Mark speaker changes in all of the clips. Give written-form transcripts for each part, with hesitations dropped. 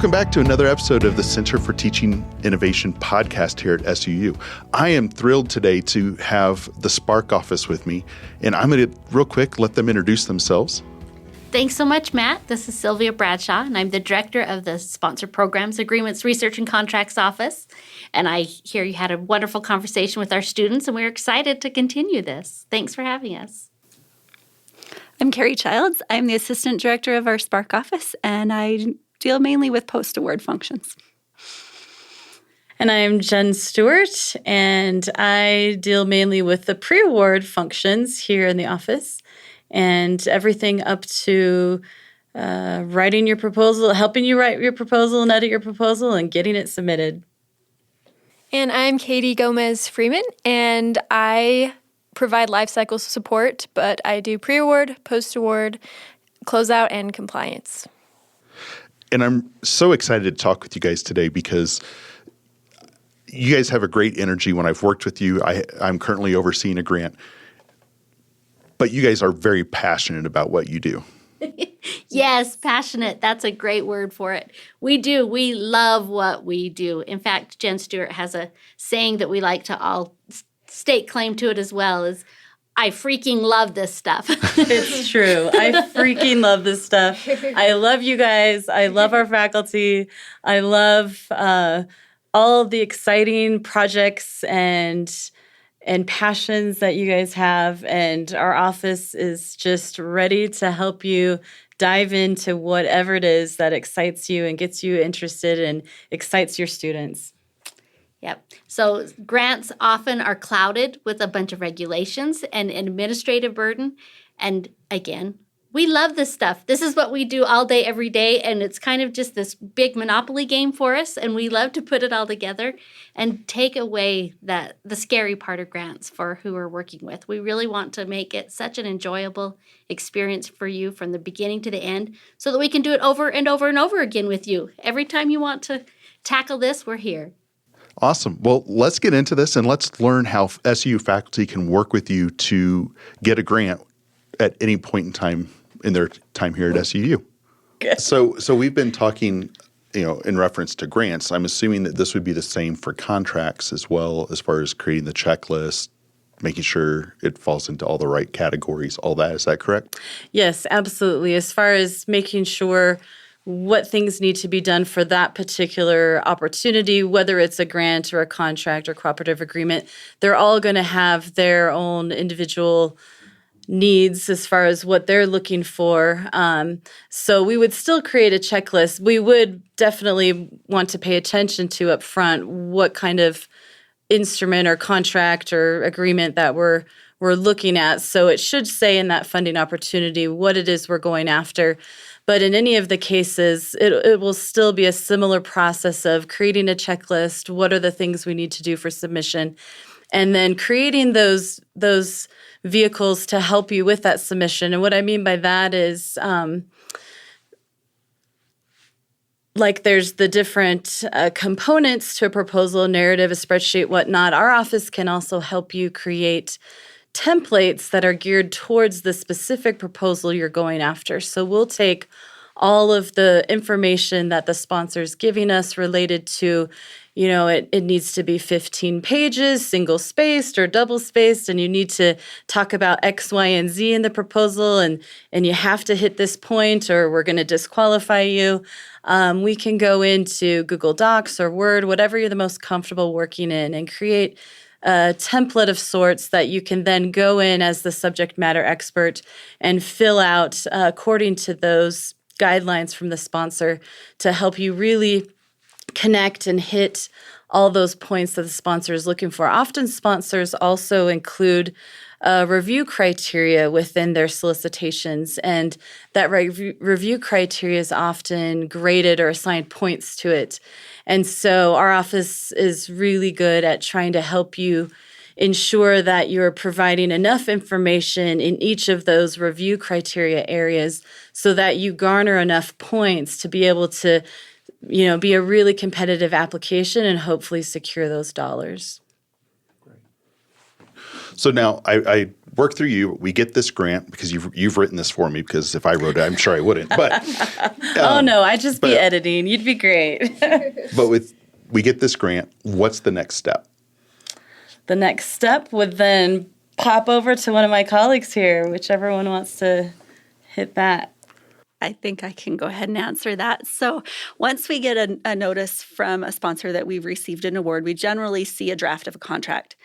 Speaker 1: Welcome back to another episode of the Center for Teaching Innovation podcast here at SUU. I am thrilled today to have the SPARC office with me, and I'm going to, real quick, let them introduce themselves.
Speaker 2: Thanks so much, Matt. This is Sylvia Bradshaw, and I'm the director of the Sponsor Programs, Agreements, Research, and Contracts Office. And I hear you had a wonderful conversation with our students, and we're excited to continue this. Thanks for having us.
Speaker 3: I'm Carrie Childs. I'm the assistant director of our SPARC office, and I deal mainly with post-award functions.
Speaker 4: And I'm Jenn Stewart, and I deal mainly with the pre-award functions here in the office and everything up to writing your proposal, helping you write your proposal and edit your proposal and getting it submitted.
Speaker 5: And I'm Katie Gomez-Freeman, and I provide lifecycle support, but I do pre-award, post-award, closeout, and compliance.
Speaker 1: And I'm so excited to talk with you guys today because you guys have a great energy. When I've worked with you, I'm currently overseeing a grant, but you guys are very passionate about what you do.
Speaker 2: Yes, passionate. That's a great word for it. We do. We love what we do. In fact, Jen Stewart has a saying that we like to all stake claim to it as well, is I freaking love this stuff.
Speaker 4: It's true. I freaking love this stuff. I love you guys. I love our faculty. I love all of the exciting projects and passions that you guys have. And our office is just ready to help you dive into whatever it is that excites you and gets you interested and excites your students.
Speaker 2: Yep. So grants often are clouded with a bunch of regulations and an administrative burden. And again, we love this stuff. This is what we do all day, every day. And it's kind of just this big Monopoly game for us. And we love to put it all together and take away the scary part of grants for who we're working with. We really want to make it such an enjoyable experience for you from the beginning to the end so that we can do it over and over and over again with you. Every time you want to tackle this, we're here.
Speaker 1: Awesome. Well, let's get into this and let's learn how SU faculty can work with you to get a grant at any point in time in their time here at SUU.
Speaker 4: Okay.
Speaker 1: So we've been talking, in reference to grants. I'm assuming that this would be the same for contracts as well, as far as creating the checklist, making sure it falls into all the right categories, all that. Is that correct?
Speaker 4: Yes, absolutely. As far as making sure what things need to be done for that particular opportunity, whether it's a grant or a contract or cooperative agreement, they're all going to have their own individual needs as far as what they're looking for. So we would still create a checklist. We would definitely want to pay attention to up front what kind of instrument or contract or agreement that we're looking at. So it should say in that funding opportunity what it is we're going after. But in any of the cases, it will still be a similar process of creating a checklist. What are the things we need to do for submission? And then creating those vehicles to help you with that submission. And what I mean by that is like there's the different components to a proposal, narrative, a spreadsheet, whatnot. Our office can also help you create templates that are geared towards the specific proposal you're going after. So we'll take all of the information that the sponsor's giving us related to, it needs to be 15 pages, single-spaced or double-spaced, and you need to talk about X, Y, and Z in the proposal, and you have to hit this point or we're going to disqualify you. We can go into Google Docs or Word, whatever you're the most comfortable working in, and create a template of sorts that you can then go in as the subject matter expert and fill out according to those guidelines from the sponsor to help you really connect and hit all those points that the sponsor is looking for. Often sponsors also include review criteria within their solicitations, and that review criteria is often graded or assigned points to it. And so our office is really good at trying to help you ensure that you're providing enough information in each of those review criteria areas so that you garner enough points to be able to, be a really competitive application and hopefully secure those dollars.
Speaker 1: So now I work through you. We get this grant because you've written this for me, because if I wrote it, I'm sure I wouldn't. But
Speaker 4: oh no, I'd just be editing. You'd be great.
Speaker 1: But we get this grant. What's the next step?
Speaker 4: The next step would then pop over to one of my colleagues here, whichever one wants to hit that.
Speaker 3: I think I can go ahead and answer that. So once we get a notice from a sponsor that we've received an award, we generally see a draft of a contract.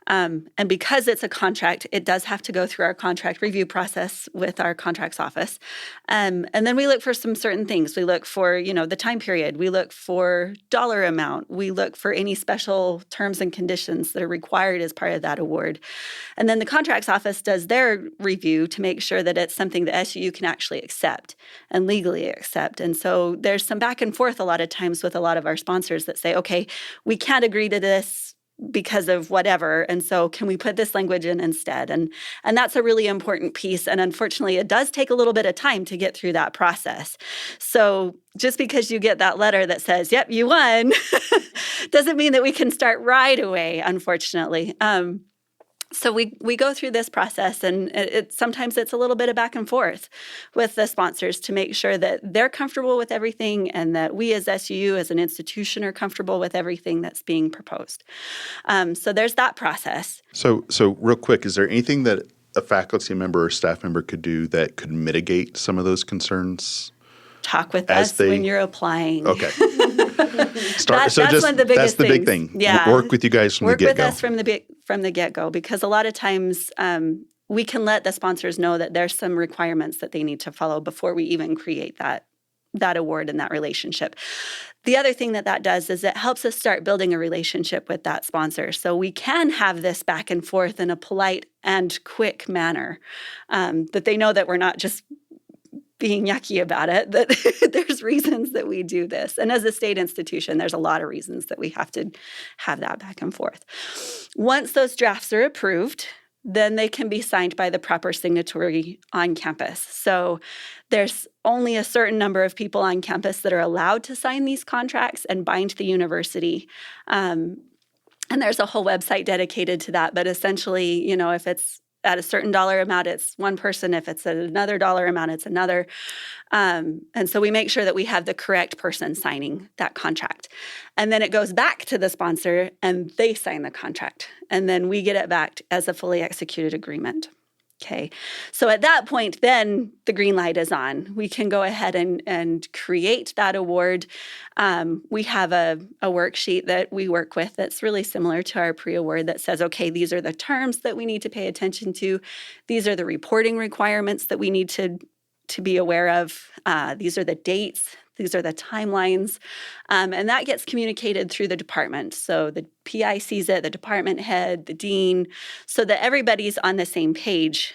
Speaker 3: And because it's a contract, it does have to go through our contract review process with our contracts office. And then we look for some certain things. We look for, the time period. We look for dollar amount. We look for any special terms and conditions that are required as part of that award. And then the contracts office does their review to make sure that it's something the SUU can actually accept and legally accept. And so there's some back and forth a lot of times with a lot of our sponsors that say, okay, we can't agree to this because of whatever, and so can we put this language in instead? And that's a really important piece, and unfortunately, it does take a little bit of time to get through that process. So just because you get that letter that says, yep, you won, doesn't mean that we can start right away, unfortunately. So we go through this process, and sometimes it's a little bit of back and forth with the sponsors to make sure that they're comfortable with everything and that we as SUU, as an institution, are comfortable with everything that's being proposed. So there's that process.
Speaker 1: So real quick, is there anything that a faculty member or staff member could do that could mitigate some of those concerns?
Speaker 3: Talk with us when you're applying.
Speaker 1: Okay.
Speaker 3: That's one of the biggest
Speaker 1: That's the
Speaker 3: things.
Speaker 1: big thing.
Speaker 3: Yeah.
Speaker 1: Work with you guys from the get-go.
Speaker 3: Work with us from the get-go, because a lot of times we can let the sponsors know that there's some requirements that they need to follow before we even create that award and that relationship. The other thing that does is it helps us start building a relationship with that sponsor. So we can have this back and forth in a polite and quick manner, that they know that we're not just being yucky about it, that there's reasons that we do this. And as a state institution, there's a lot of reasons that we have to have that back and forth. Once those drafts are approved, then they can be signed by the proper signatory on campus. So there's only a certain number of people on campus that are allowed to sign these contracts and bind the university. And there's a whole website dedicated to that. But essentially, if it's at a certain dollar amount, it's one person. If it's at another dollar amount, it's another. And so we make sure that we have the correct person signing that contract. And then it goes back to the sponsor and they sign the contract. And then we get it back as a fully executed agreement. Okay, so at that point, then the green light is on. We can go ahead and create that award. We have a worksheet that we work with that's really similar to our pre-award that says, okay, these are the terms that we need to pay attention to. These are the reporting requirements that we need to be aware of. These are the dates. These are the timelines. And that gets communicated through the department. So the PI sees it, the department head, the dean, so that everybody's on the same page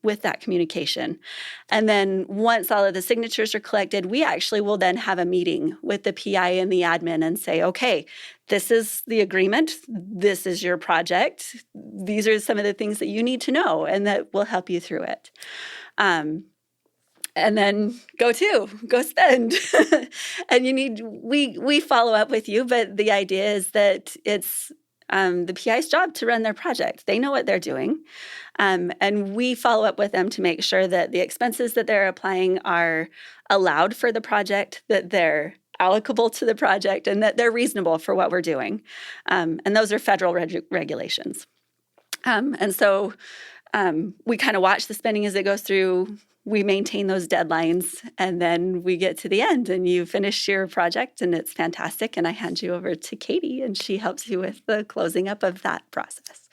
Speaker 3: with that communication. And then once all of the signatures are collected, we actually will then have a meeting with the PI and the admin and say, okay, this is the agreement. This is your project. These are some of the things that you need to know, and that will help you through it. And then go spend. And we follow up with you, but the idea is that it's the PI's job to run their project. They know what they're doing. And we follow up with them to make sure that the expenses that they're applying are allowed for the project, that they're allocable to the project, and that they're reasonable for what we're doing. And those are federal regulations. And so we kind of watch the spending as it goes through. We maintain those deadlines, and then we get to the end and you finish your project and it's fantastic. And I hand you over to Katie and she helps you with the closing up of that process.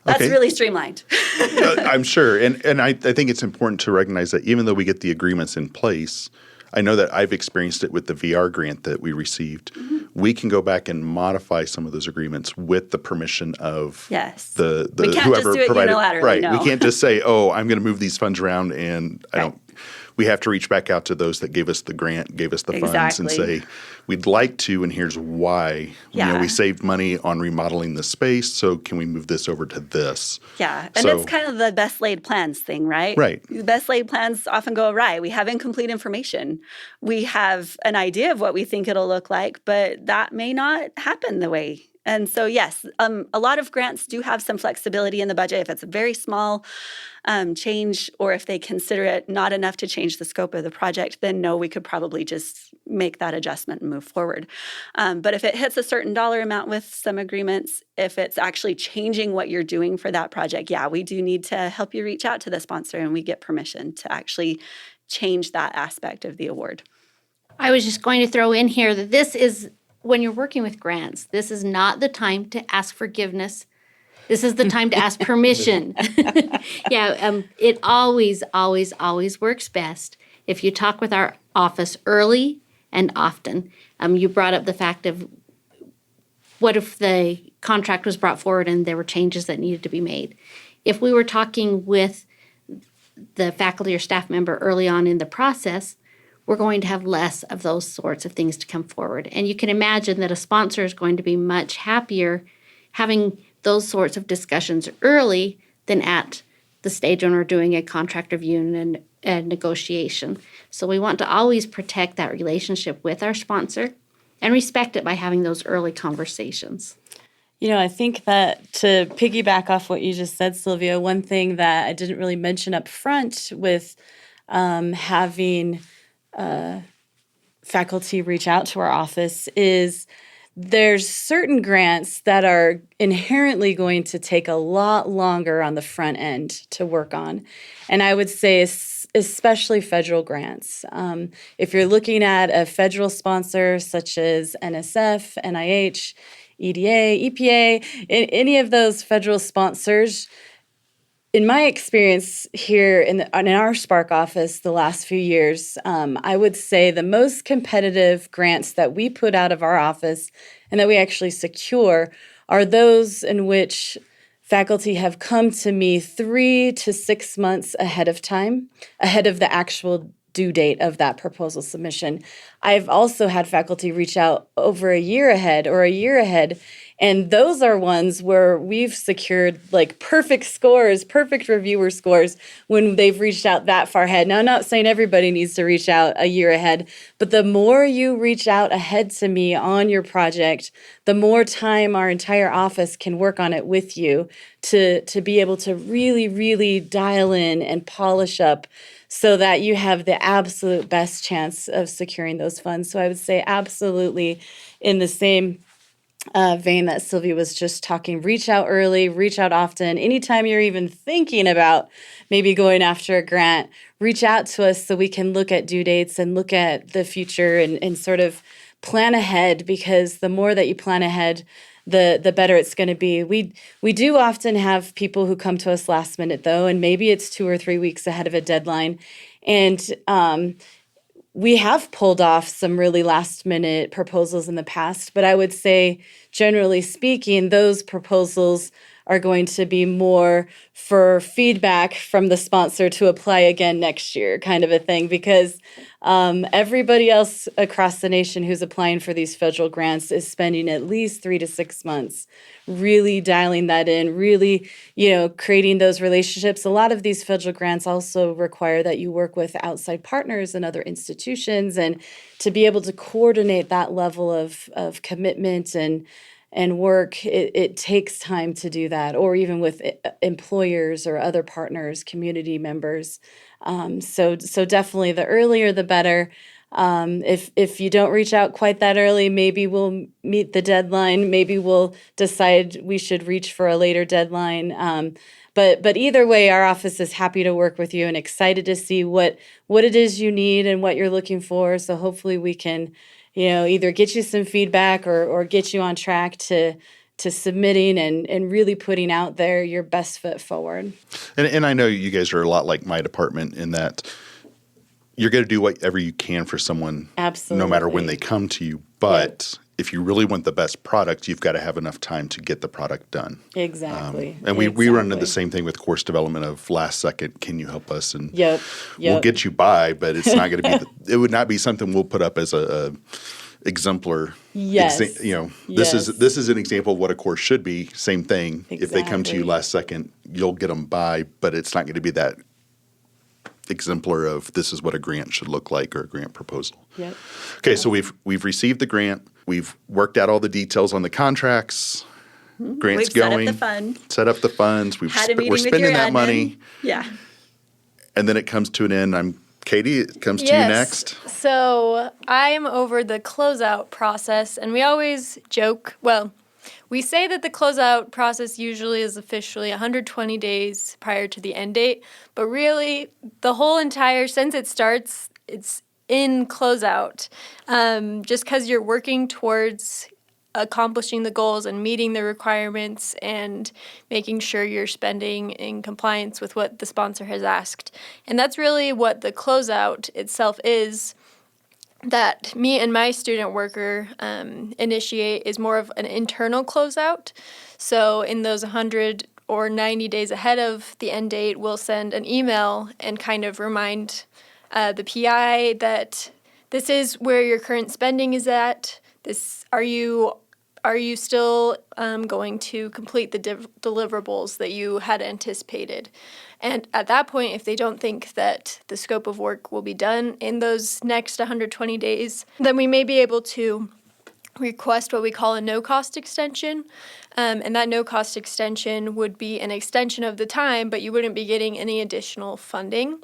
Speaker 3: That's really streamlined.
Speaker 1: I'm sure. And I think it's important to recognize that even though we get the agreements in place, I know that I've experienced it with the VR grant that we received. Mm-hmm. We can go back and modify some of those agreements with the permission of the
Speaker 3: we can't
Speaker 1: whoever
Speaker 3: just do it
Speaker 1: provided.
Speaker 3: Unilaterally,
Speaker 1: right.
Speaker 3: No.
Speaker 1: We can't just say, "Oh, I'm going to move these funds around," and I don't. We have to reach back out to those that gave us the grant, gave us the funds, and say, we'd like to, and here's why.
Speaker 3: Yeah.
Speaker 1: We saved money on remodeling the space, so can we move this over to this?
Speaker 3: Yeah, and it's kind of the best laid plans thing, right?
Speaker 1: Right.
Speaker 3: The best laid plans often go awry. We have incomplete information. We have an idea of what we think it'll look like, but that may not happen the way And so, yes, a lot of grants do have some flexibility in the budget. If it's a very small change, or if they consider it not enough to change the scope of the project, then no, we could probably just make that adjustment and move forward. But if it hits a certain dollar amount with some agreements, if it's actually changing what you're doing for that project, yeah, we do need to help you reach out to the sponsor, and we get permission to actually change that aspect of the award.
Speaker 2: I was just going to throw in here that this is, when you're working with grants, this is not the time to ask forgiveness. This is the time to ask permission. It always, always, always works best if you talk with our office early and often. You brought up the fact of what if the contract was brought forward and there were changes that needed to be made. If we were talking with the faculty or staff member early on in the process, we're going to have less of those sorts of things to come forward. And you can imagine that a sponsor is going to be much happier having those sorts of discussions early than at the stage when we're doing a contract review and negotiation. So we want to always protect that relationship with our sponsor and respect it by having those early conversations.
Speaker 4: I think that to piggyback off what you just said, Sylvia, one thing that I didn't really mention up front with having faculty reach out to our office is there's certain grants that are inherently going to take a lot longer on the front end to work on. And I would say especially federal grants. If you're looking at a federal sponsor such as NSF, NIH, EDA, EPA, any of those federal sponsors, in my experience here in our SPARC office the last few years, I would say the most competitive grants that we put out of our office and that we actually secure are those in which faculty have come to me 3 to 6 months ahead of time, ahead of the actual due date of that proposal submission. I've also had faculty reach out over a year ahead or a year ahead, and those are ones where we've secured like perfect scores, perfect reviewer scores when they've reached out that far ahead. Now, I'm not saying everybody needs to reach out a year ahead, but the more you reach out ahead to me on your project, the more time our entire office can work on it with you to be able to really, really dial in and polish up so that you have the absolute best chance of securing those funds. So I would say absolutely in the same vein that Sylvia was just talking, reach out early, reach out often. Anytime you're even thinking about maybe going after a grant, reach out to us so we can look at due dates and look at the future and sort of plan ahead, because the more that you plan ahead, the better it's going to be. We do often have people who come to us last minute, though, and maybe it's 2 or 3 weeks ahead of a deadline. And we have pulled off some really last minute proposals in the past, but I would say, generally speaking, those proposals are going to be more for feedback from the sponsor to apply again next year, kind of a thing, because everybody else across the nation who's applying for these federal grants is spending at least 3 to 6 months really dialing that in, really, creating those relationships. A lot of these federal grants also require that you work with outside partners and other institutions, and to be able to coordinate that level of commitment and work, it takes time to do that, or even with employers or other partners, community members. So definitely the earlier the better. If you don't reach out quite that early, maybe we'll meet the deadline. Maybe we'll decide we should reach for a later deadline. But either way, our office is happy to work with you and excited to see what it is you need and what you're looking for. So hopefully we can either get you some feedback or get you on track to submitting and really putting out there your best foot forward.
Speaker 1: And I know you guys are a lot like my department in that you're going to do whatever you can for someone,
Speaker 4: absolutely,
Speaker 1: no matter when they come to you. But if you really want the best product, you've got to have enough time to get the product done.
Speaker 4: Exactly.
Speaker 1: And we run into the same thing with course development of last second, can you help us? And
Speaker 4: Yep.
Speaker 1: we'll get you by, but it's not going to be, it would not be something we'll put up as a exemplar.
Speaker 4: Yes.
Speaker 1: This is an example of what a course should be. Same thing. If they come to you
Speaker 4: Exactly.
Speaker 1: last second, you'll get them by, but it's not going to be that exemplar of this is what a grant should look like or a grant proposal.
Speaker 4: Yep.
Speaker 1: Okay, so we've received the grant. We've worked out all the details on the contracts. Grant's
Speaker 3: We've
Speaker 1: going.
Speaker 3: set up the funds.
Speaker 1: We've
Speaker 3: Had a meeting
Speaker 1: we're
Speaker 3: with
Speaker 1: spending
Speaker 3: your
Speaker 1: that
Speaker 3: admin.
Speaker 1: money,
Speaker 3: Yeah.
Speaker 1: and then it comes to an end. Katie. It comes to you next.
Speaker 5: So I'm over the closeout process, and we always joke. Well, we say that the closeout process usually is officially 120 days prior to the end date, but really the whole entire, since it starts, it's in closeout. Just because you're working towards accomplishing the goals and meeting the requirements and making sure you're spending in compliance with what the sponsor has asked. And that's really what the closeout itself is, that me and my student worker initiate is more of an internal closeout. So in those 100 or 90 days ahead of the end date, we'll send an email and kind of remind the PI that this is where your current spending is at. Are you still going to complete the deliverables that you had anticipated? And at that point, if they don't think that the scope of work will be done in those next 120 days, then we may be able to request what we call a no-cost extension. And that no-cost extension would be an extension of the time, but you wouldn't be getting any additional funding.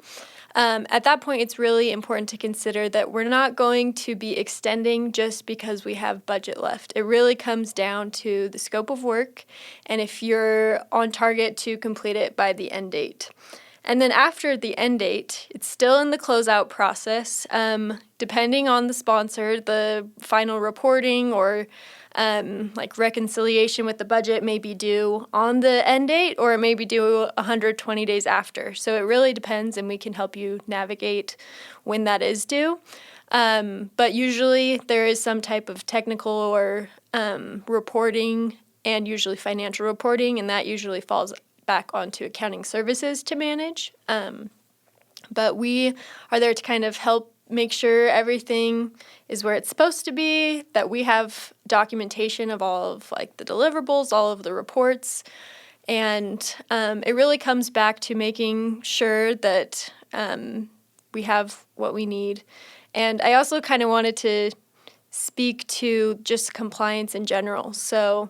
Speaker 5: At that point, it's really important to consider that we're not going to be extending just because we have budget left. It really comes down to the scope of work and if you're on target to complete it by the end date. And then after the end date, it's still in the closeout process. Depending on the sponsor, the final reporting or like reconciliation with the budget may be due on the end date, or it may be due 120 days after. So it really depends, and we can help you navigate when that is due. But usually there is some type of technical or reporting and usually financial reporting, and that usually falls back onto accounting services to manage. But we are there to kind of help make sure everything is where it's supposed to be, that we have documentation of all of like the deliverables, all of the reports, and it really comes back to making sure that we have what we need. And I also kind of wanted to speak to just compliance in general. So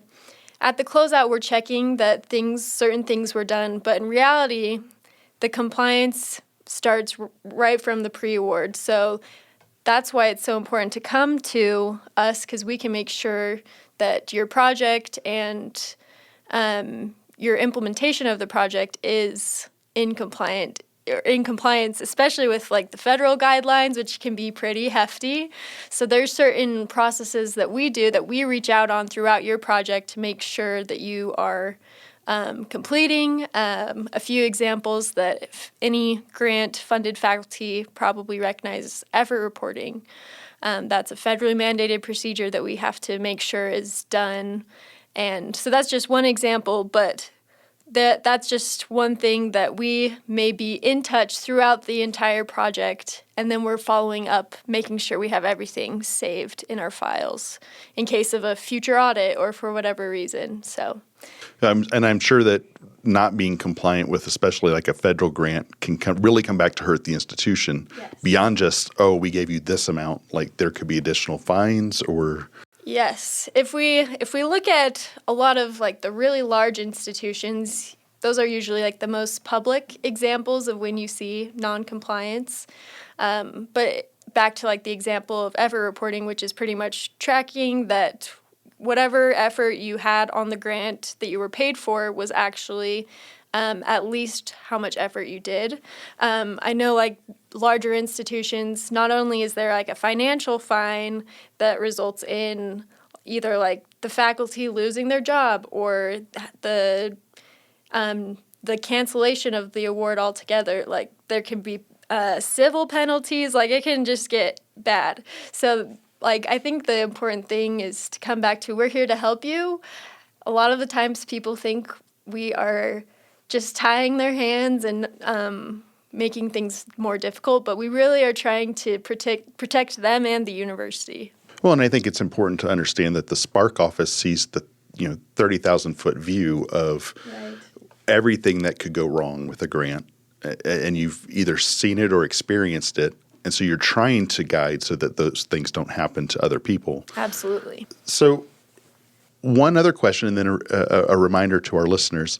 Speaker 5: at the closeout, we're checking that certain things were done, but in reality, the compliance starts right from the pre-award. So that's why it's so important to come to us, because we can make sure that your project and your implementation of the project is in compliance, especially with like the federal guidelines, which can be pretty hefty. So there's certain processes that we do that we reach out on throughout your project to make sure that you are completing. A few examples that if any grant-funded faculty probably recognize effort reporting. That's a federally mandated procedure that we have to make sure is done. And so that's just one example, but that's just one thing that we may be in touch throughout the entire project, and then we're following up, making sure we have everything saved in our files in case of a future audit or for whatever reason. So,
Speaker 1: and I'm sure that not being compliant with, especially like a federal grant, can really come back to hurt the institution.
Speaker 5: Yes.
Speaker 1: Beyond just, we gave you this amount. Like there could be additional fines or.
Speaker 5: Yes. If we look at a lot of like the really large institutions, those are usually like the most public examples of when you see non-compliance. But back to like the example of effort reporting, which is pretty much tracking that whatever effort you had on the grant that you were paid for was actually at least how much effort you did. I know like larger institutions, not only is there like a financial fine that results in either like the faculty losing their job or the cancellation of the award altogether, like there can be civil penalties, like it can just get bad. So like I think the important thing is to come back to we're here to help you. A lot of the times people think we are just tying their hands and making things more difficult, but we really are trying to protect them and the university.
Speaker 1: Well, and I think it's important to understand that the SPARC office sees the 30,000-foot view of everything that could go wrong with a grant. and you've either seen it or experienced it. And so you're trying to guide so that those things don't happen to other people.
Speaker 5: Absolutely.
Speaker 1: So one other question, and then a reminder to our listeners.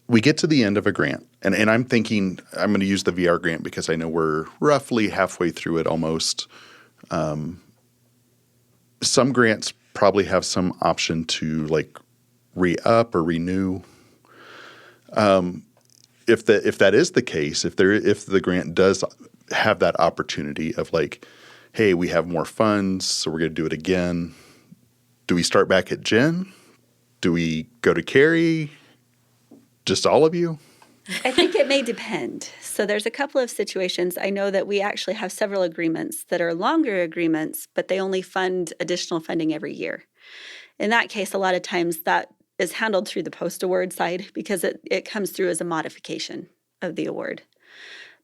Speaker 1: We get to the end of a grant, and I'm thinking I'm going to use the VR grant because I know we're roughly halfway through it almost. Some grants probably have some option to like re-up or renew. If that is the case, if the grant does have that opportunity of like, hey, we have more funds, so we're going to do it again. Do we start back at Jenn? Do we go to Carrie? Just all of you?
Speaker 3: I think it may depend. So there's a couple of situations. I know that we actually have several agreements that are longer agreements, but they only fund additional funding every year. In that case, a lot of times that is handled through the post-award side because it comes through as a modification of the award.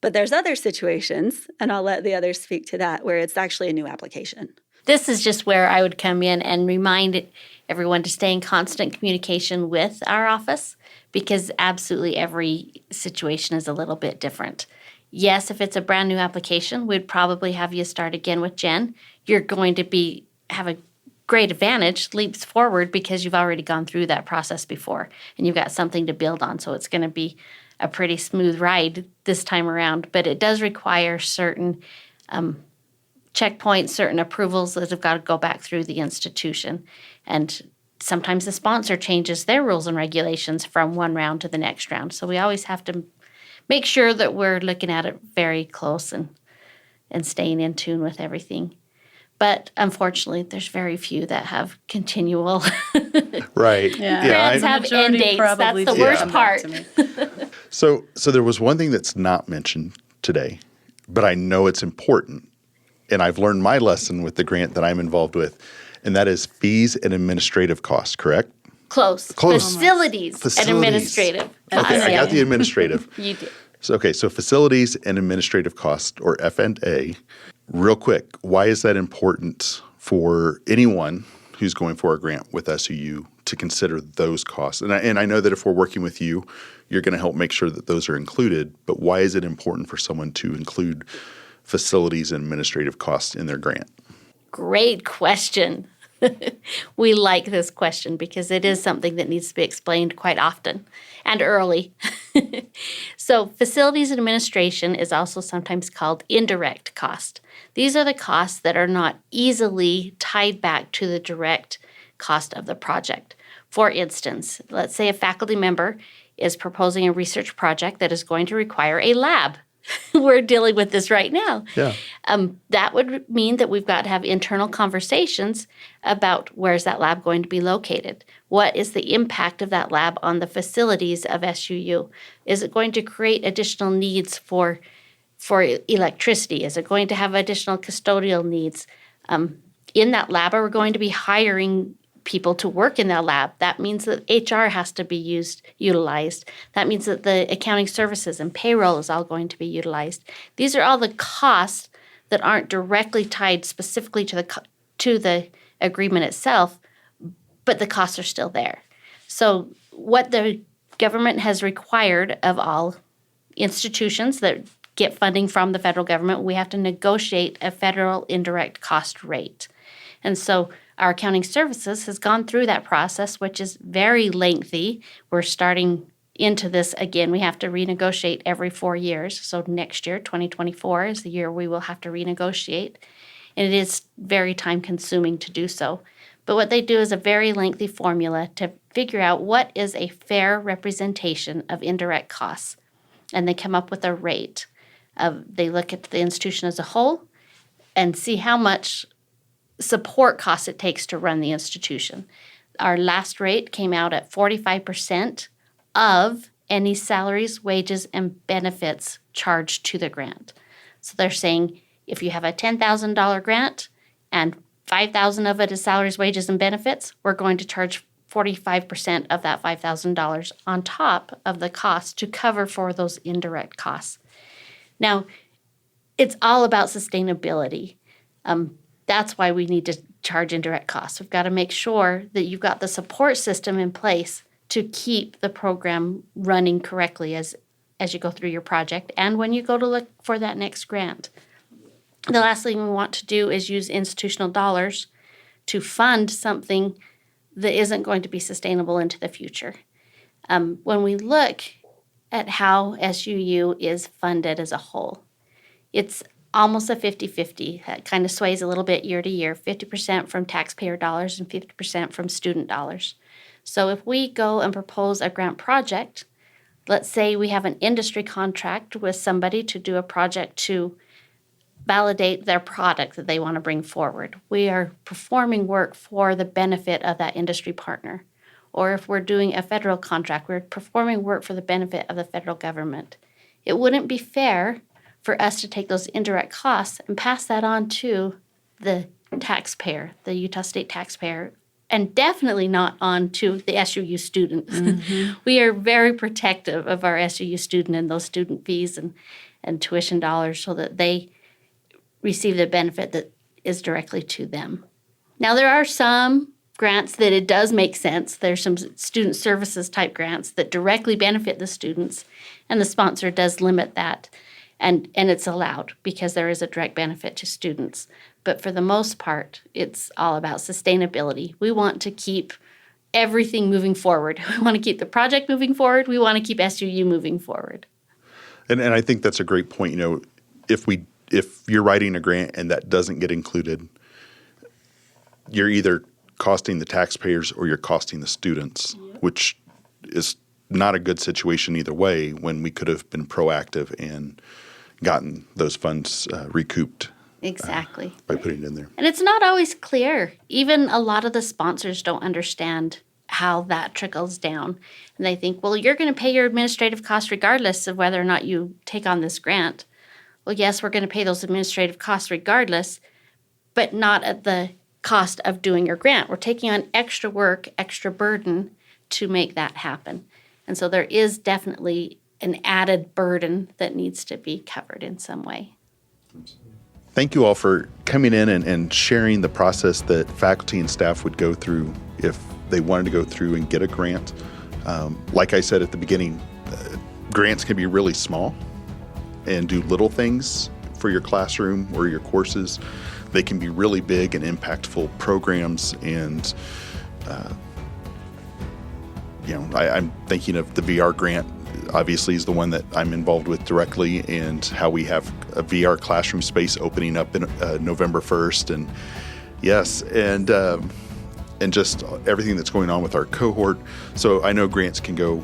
Speaker 3: But there's other situations, and I'll let the others speak to that, where it's actually a new application.
Speaker 2: This is just where I would come in and remind everyone to stay in constant communication with our office, because absolutely every situation is a little bit different. Yes, if it's a brand new application, we'd probably have you start again with Jenn. You're going to have a great advantage, leaps forward, because you've already gone through that process before and you've got something to build on. So it's going to be a pretty smooth ride this time around. But it does require certain checkpoints, certain approvals that have got to go back through the institution. And sometimes the sponsor changes their rules and regulations from one round to the next round. So we always have to make sure that we're looking at it very close and staying in tune with everything. But unfortunately, there's very few that have continual
Speaker 1: Right.
Speaker 2: grants have end dates. That's the worst part.
Speaker 1: So there was one thing that's not mentioned today, but I know it's important. And I've learned my lesson with the grant that I'm involved with, and that is fees and administrative costs, correct?
Speaker 2: Close. Facilities and administrative.
Speaker 1: Okay, I got the administrative.
Speaker 2: You did.
Speaker 1: So facilities and administrative costs, or F&A. Real quick, why is that important for anyone who's going for a grant with SUU to consider those costs? And I know that if we're working with you, you're going to help make sure that those are included, but why is it important for someone to include facilities and administrative costs in their grant?
Speaker 2: Great question. We like this question because it is something that needs to be explained quite often and early. So facilities administration is also sometimes called indirect cost. These are the costs that are not easily tied back to the direct cost of the project. For instance, let's say a faculty member is proposing a research project that is going to require a lab. We're dealing with this right now.
Speaker 1: Yeah.
Speaker 2: That would mean that we've got to have internal conversations about where's that lab going to be located? What is the impact of that lab on the facilities of SUU? Is it going to create additional needs for electricity? Is it going to have additional custodial needs? In that lab, are we going to be hiring people to work in that lab? That means that HR has to be utilized. That means that the accounting services and payroll is all going to be utilized. These are all the costs that aren't directly tied specifically to the agreement itself, but the costs are still there. So what the government has required of all institutions that get funding from the federal government, we have to negotiate a federal indirect cost rate. And so our accounting services has gone through that process, which is very lengthy. We're starting into this again. We have to renegotiate every 4 years. So next year, 2024, is the year we will have to renegotiate. And it is very time-consuming to do so. But what they do is a very lengthy formula to figure out what is a fair representation of indirect costs. And they come up with a rate. They look at the institution as a whole and see how much support costs it takes to run the institution. Our last rate came out at 45% of any salaries, wages, and benefits charged to the grant. So they're saying if you have a $10,000 grant and $5,000 of it is salaries, wages, and benefits, we're going to charge 45% of that $5,000 on top of the cost to cover for those indirect costs. Now, it's all about sustainability. That's why we need to charge indirect costs. We've got to make sure that you've got the support system in place to keep the program running correctly as as you go through your project and when you go to look for that next grant. The last thing we want to do is use institutional dollars to fund something that isn't going to be sustainable into the future. When we look at how SUU is funded as a whole, it's almost a 50-50. That kind of sways a little bit year to year, 50% from taxpayer dollars and 50% from student dollars. So if we go and propose a grant project, let's say we have an industry contract with somebody to do a project to validate their product that they want to bring forward. We are performing work for the benefit of that industry partner. Or if we're doing a federal contract, we're performing work for the benefit of the federal government. It wouldn't be fair for us to take those indirect costs and pass that on to the taxpayer, the Utah State taxpayer, and definitely not on to the SUU students. Mm-hmm. We are very protective of our SUU student and those student fees and tuition dollars so that they receive the benefit that is directly to them. Now, there are some grants that it does make sense. There's some student services type grants that directly benefit the students, and the sponsor does limit that. And it's allowed because there is a direct benefit to students. But for the most part, it's all about sustainability. We want to keep everything moving forward. We want to keep the project moving forward. We want to keep SUU moving forward.
Speaker 1: And I think that's a great point. You know, if you're writing a grant and that doesn't get included, you're either costing the taxpayers or you're costing the students, which is not a good situation either way when we could have been proactive and gotten those funds recouped.
Speaker 2: Exactly.
Speaker 1: By putting it in there.
Speaker 2: And it's not always clear. Even a lot of the sponsors don't understand how that trickles down. And they think, well, you're going to pay your administrative costs regardless of whether or not you take on this grant. Well, yes, we're going to pay those administrative costs regardless, but not at the cost of doing your grant. We're taking on extra work, extra burden to make that happen. And so there is definitely an added burden that needs to be covered in some way.
Speaker 1: Thank you all for coming in and sharing the process that faculty and staff would go through if they wanted to go through and get a grant. Like I said at the beginning, grants can be really small and do little things for your classroom or your courses. They can be really big and impactful programs. And, I'm thinking of the VR grant, obviously, is the one that I'm involved with directly, and how we have a VR classroom space opening up in November 1st. And yes, and just everything that's going on with our cohort. So I know grants can go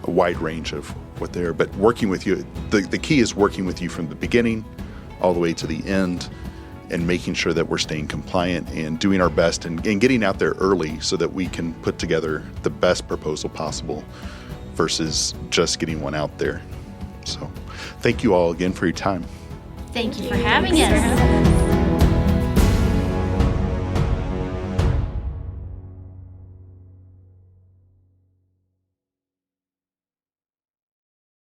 Speaker 1: a wide range of what they're, but working with you, the key is working with you from the beginning all the way to the end and making sure that we're staying compliant and doing our best and getting out there early so that we can put together the best proposal possible versus just getting one out there. So thank you all again for your time.
Speaker 2: Thank you for having us.